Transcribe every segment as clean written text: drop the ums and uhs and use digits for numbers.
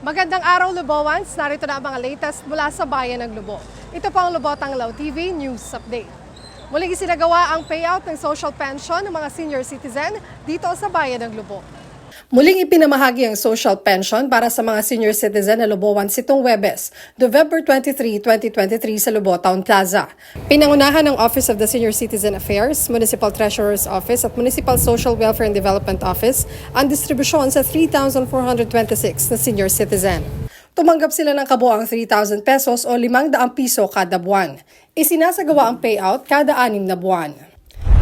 Magandang araw, Lubowans. Narito na ang mga latest mula sa Bayan ng Lubo. Ito po ang Lubo Tanglaw TV News Update. Muling isinagawa ang payout ng social pension ng mga senior citizen dito sa Bayan ng Lubo. Muling ipinamahagi ang social pension para sa mga senior citizen na Lubowans itong Huwebes, November 23, 2023 sa Lubo Town Plaza. Pinangunahan ng Office of the Senior Citizen Affairs, Municipal Treasurer's Office at Municipal Social Welfare and Development Office ang distribusyon sa 3,426 na senior citizen. Tumanggap sila ng kabuang 3,000 pesos o 500 piso kada buwan. Isinasagawa ang payout kada 6 na buwan.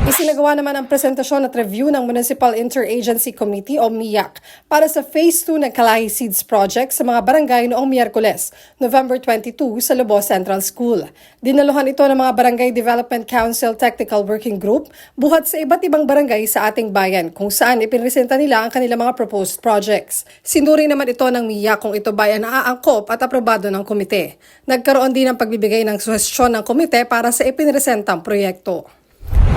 Isinagawa naman ang presentasyon at review ng Municipal Interagency Committee o MIAC para sa Phase 2 ng Kalahi Seeds Project sa mga barangay noong Miyerkules, November 22 sa Lubo Central School. Dinaluhan ito ng mga Barangay Development Council Technical Working Group buhat sa iba't ibang barangay sa ating bayan kung saan ipinresenta nila ang kanilang mga proposed projects. Sinuri naman ito ng MIAC kung ito ba ay naaangkop at aprobado ng komite. Nagkaroon din ng pagbibigay ng suhestyon ng komite para sa ipinresentang proyekto.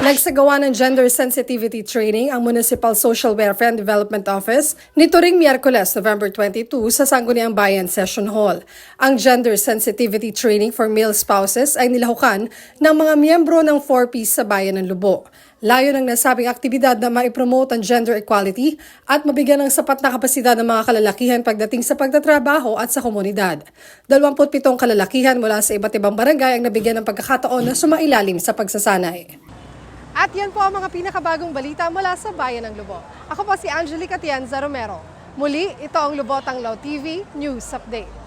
Nagsagawa ng Gender Sensitivity Training ang Municipal Social Welfare and Development Office nito ring Miyerkules, November 22 sa Sangguniang Bayan Session Hall. Ang Gender Sensitivity Training for Male Spouses ay nilahukan ng mga miyembro ng 4Ps sa Bayan ng Lubo. Layo ng nasabing aktibidad na maipromote ang gender equality at mabigyan ng sapat na kapasidad ng mga kalalakihan pagdating sa pagtatrabaho at sa komunidad. 27 kalalakihan mula sa iba't ibang barangay ang nabigyan ng pagkakataon na sumailalim sa pagsasanay. At yan po ang mga pinakabagong balita mula sa Bayan ng Lubo. Ako po si Angelica Tienza Romero. Muli, ito ang Lubo Tanglaw TV News Update.